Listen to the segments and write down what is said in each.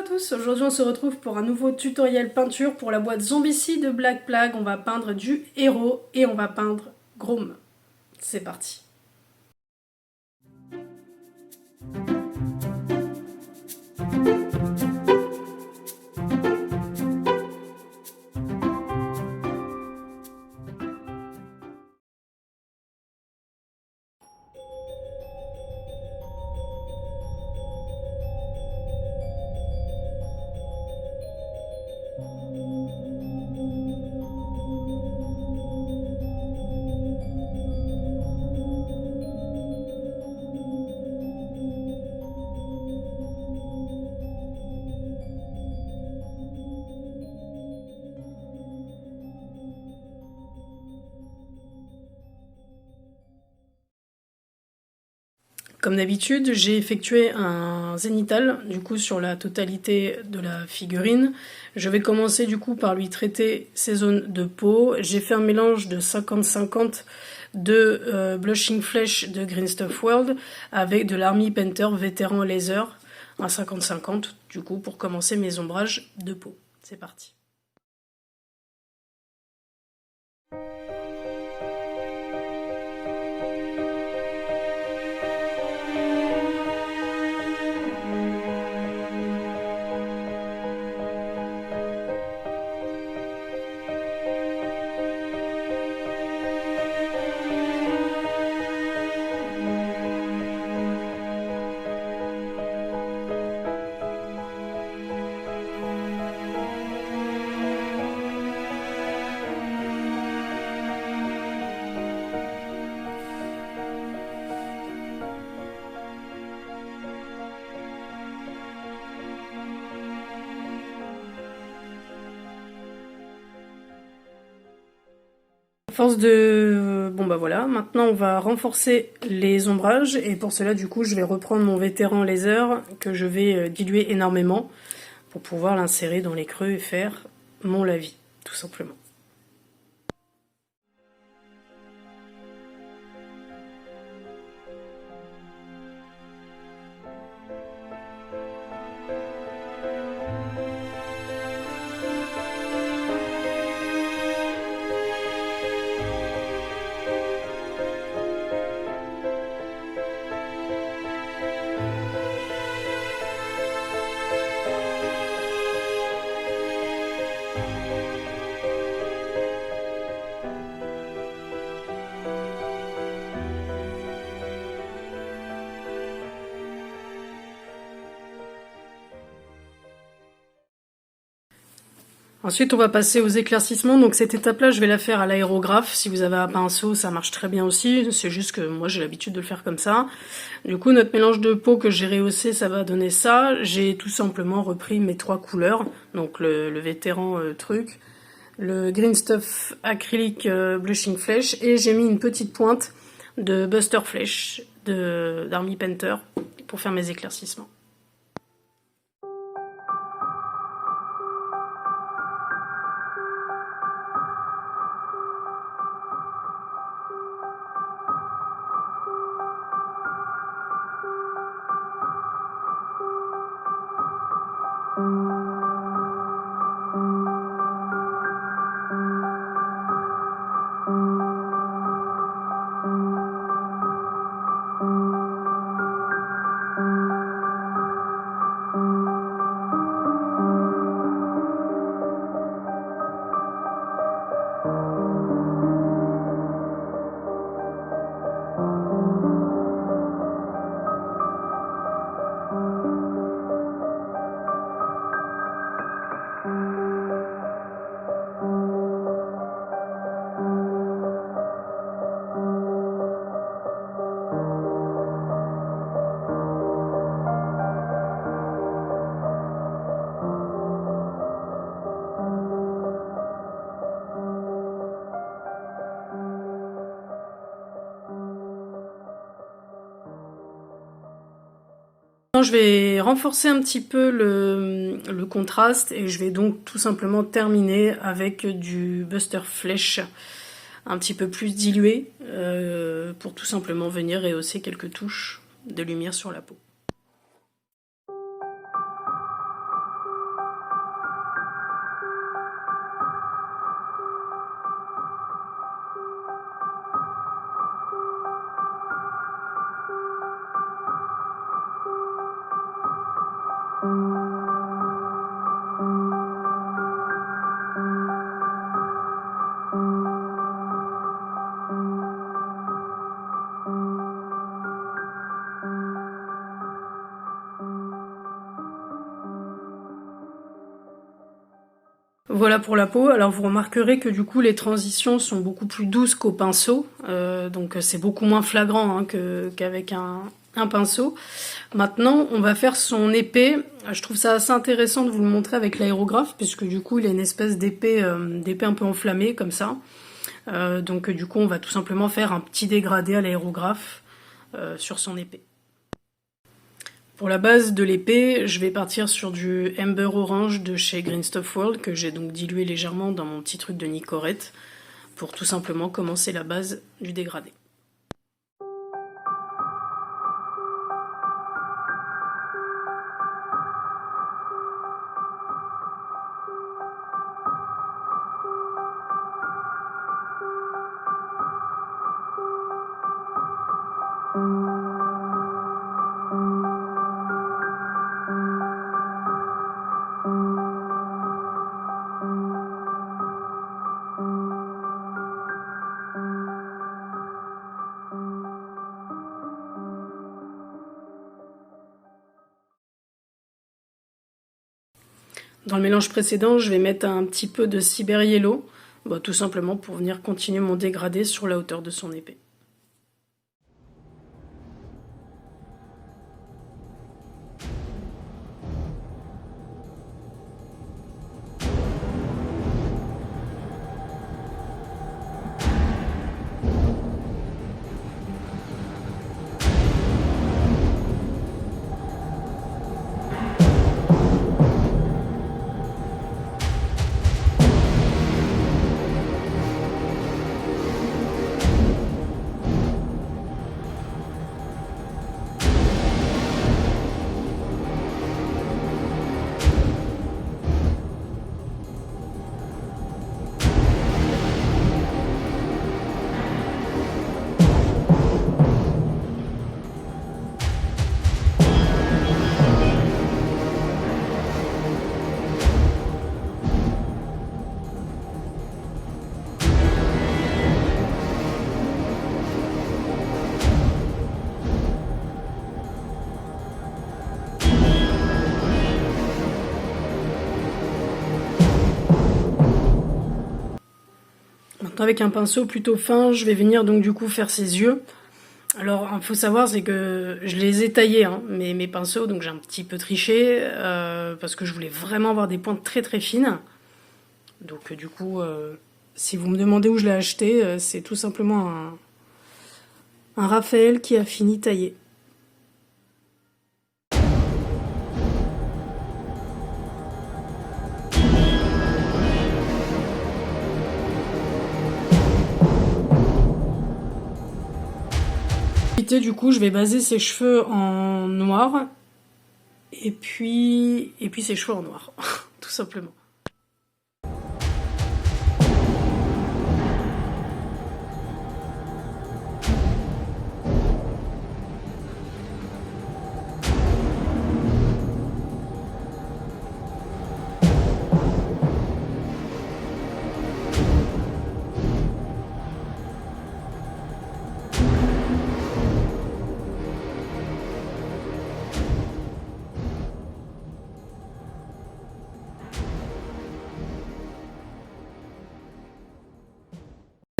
tous, aujourd'hui on se retrouve pour un nouveau tutoriel peinture pour la boîte Zombicide de Black Plague. On va peindre du héros et on va peindre Grom. C'est parti. Comme d'habitude, j'ai effectué un zénithal, du coup sur la totalité de la figurine. Je vais commencer du coup par lui traiter ses zones de peau. J'ai fait un mélange de 50-50 de Blushing Flesh de Green Stuff World avec de l'Army Painter Vétéran Laser, un 50-50 du coup pour commencer mes ombrages de peau. C'est parti. Force de... Bon bah voilà, maintenant on va renforcer les ombrages et pour cela du coup je vais reprendre mon vétéran laser que je vais diluer énormément pour pouvoir l'insérer dans les creux et faire mon lavis, tout simplement. Ensuite, on va passer aux éclaircissements. Donc cette étape-là, je vais la faire à l'aérographe. Si vous avez un pinceau, ça marche très bien aussi. C'est juste que moi, j'ai l'habitude de le faire comme ça. Du coup, notre mélange de peau que j'ai rehaussé, ça va donner ça. J'ai tout simplement repris mes trois couleurs. Donc le vétéran truc, le Green Stuff acrylique Blushing Flesh, et j'ai mis une petite pointe de Buster Flesh d'Army Painter pour faire mes éclaircissements. Je vais renforcer un petit peu le contraste et je vais donc tout simplement terminer avec du Buster Flesh un petit peu plus dilué pour tout simplement venir rehausser quelques touches de lumière sur la peau. Voilà pour la peau. Alors vous remarquerez que du coup les transitions sont beaucoup plus douces qu'au pinceau, donc c'est beaucoup moins flagrant hein, qu'avec un pinceau. Maintenant on va faire son épée. Je trouve ça assez intéressant de vous le montrer avec l'aérographe puisque du coup il a une espèce d'épée un peu enflammée comme ça. Donc du coup on va tout simplement faire un petit dégradé à l'aérographe sur son épée. Pour la base de l'épée, je vais partir sur du Amber Orange de chez Green Stuff World, que j'ai donc dilué légèrement dans mon petit truc de Nicorette, pour tout simplement commencer la base du dégradé. Dans le mélange précédent, je vais mettre un petit peu de Cyber Yellow, tout simplement pour venir continuer mon dégradé sur la hauteur de son épée. Maintenant avec un pinceau plutôt fin, je vais venir donc du coup faire ses yeux. Alors, il faut savoir, c'est que je les ai taillés, hein, mes pinceaux, donc j'ai un petit peu triché, parce que je voulais vraiment avoir des pointes très très fines. Donc du coup, si vous me demandez où je l'ai acheté, c'est tout simplement un Raphaël qui a fini taillé. Du coup, je vais baser ses cheveux en noir et puis ses cheveux en noir, tout simplement.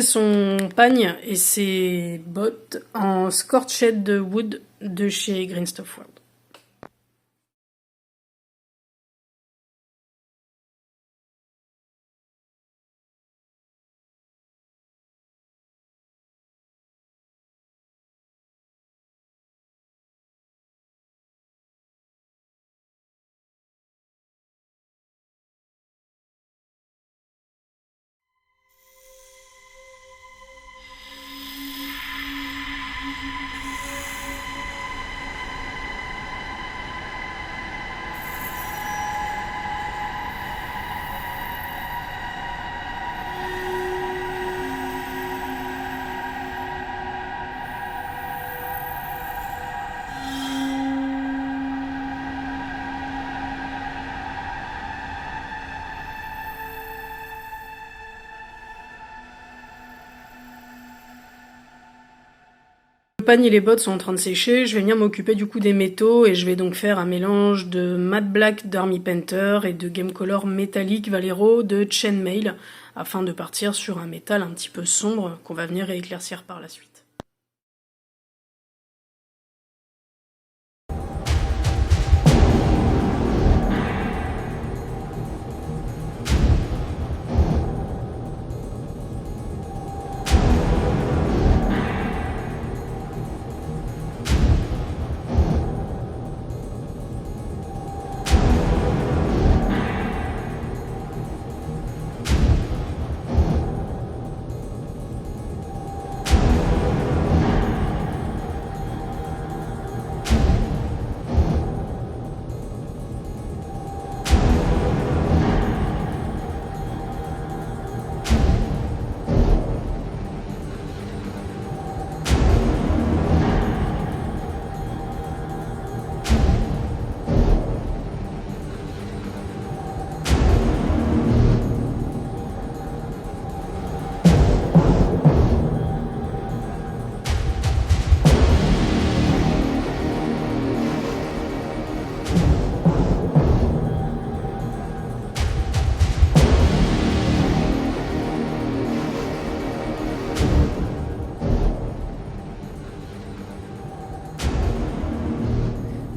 Son pagne et ses bottes en Scorched Wood de chez Green Stuff World. Le pagne et les bottes sont en train de sécher, je vais venir m'occuper du coup des métaux et je vais donc faire un mélange de Matte Black d'Army Painter et de Game Color métallique Valero de Chainmail afin de partir sur un métal un petit peu sombre qu'on va venir rééclaircir par la suite.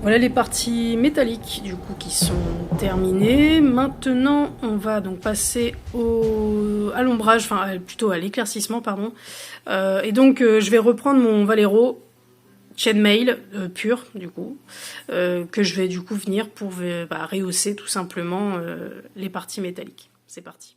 Voilà les parties métalliques du coup qui sont terminées. Maintenant on va donc passer à l'ombrage, enfin plutôt à l'éclaircissement pardon. Et donc je vais reprendre mon Valero Chainmail pur du coup, que je vais du coup venir pour rehausser tout simplement les parties métalliques. C'est parti.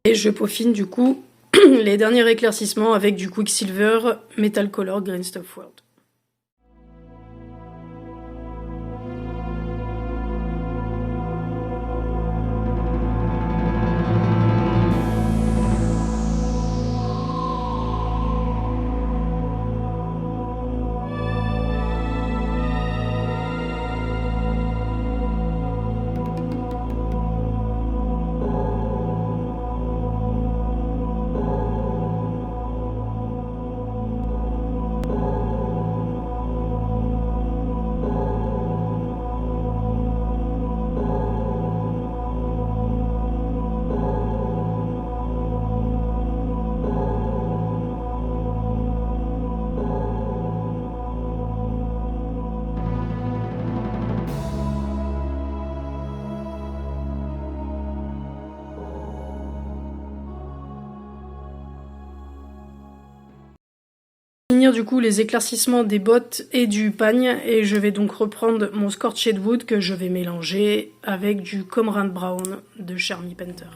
Et je peaufine du coup les derniers éclaircissements avec du Quicksilver Metal Color Green Stuff World. Finir du coup les éclaircissements des bottes et du pagne et je vais donc reprendre mon Scorched Wood que je vais mélanger avec du Comrade Brown de chez Army Painter.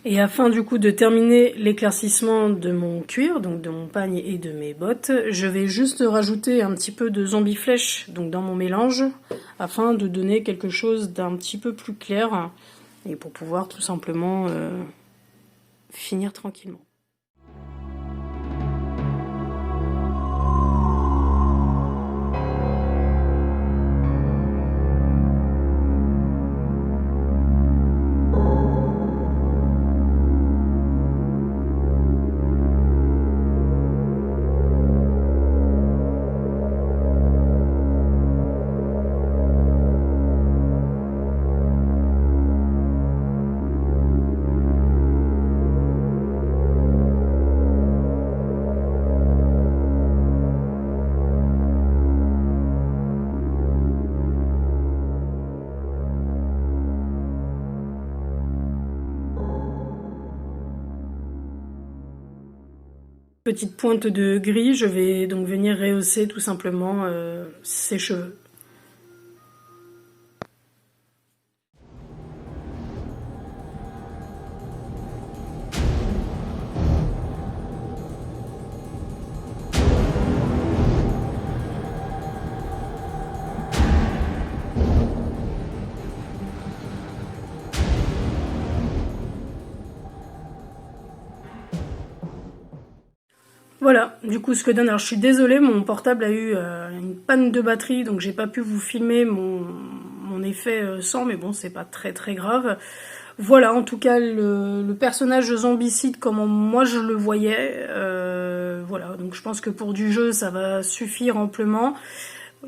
Et afin du coup de terminer l'éclaircissement de mon cuir, donc de mon pagne et de mes bottes, je vais juste rajouter un petit peu de zombie flèche donc dans mon mélange, afin de donner quelque chose d'un petit peu plus clair, et pour pouvoir tout simplement finir tranquillement. Petite pointe de gris, je vais donc venir rehausser tout simplement ses cheveux. Voilà, du coup ce que donne, alors je suis désolée, mon portable a eu une panne de batterie, donc j'ai pas pu vous filmer mon effet sans, mais bon c'est pas très grave. Voilà, en tout cas le personnage zombicide comme moi je le voyais, voilà, donc je pense que pour du jeu ça va suffire amplement.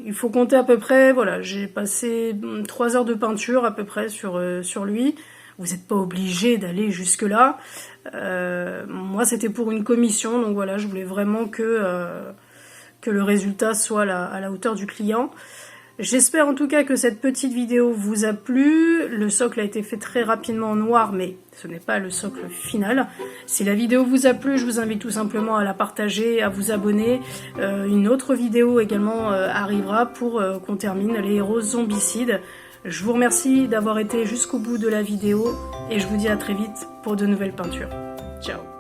Il faut compter à peu près, voilà, j'ai passé 3 heures de peinture à peu près sur lui. Vous n'êtes pas obligé d'aller jusque là. Moi c'était pour une commission, donc voilà, je voulais vraiment que le résultat soit à la hauteur du client. J'espère en tout cas que cette petite vidéo vous a plu. Le socle a été fait très rapidement en noir, mais ce n'est pas le socle final. Si la vidéo vous a plu, je vous invite tout simplement à la partager, à vous abonner. Une autre vidéo également arrivera pour qu'on termine les héros zombicides. Je vous remercie d'avoir été jusqu'au bout de la vidéo et je vous dis à très vite pour de nouvelles peintures. Ciao!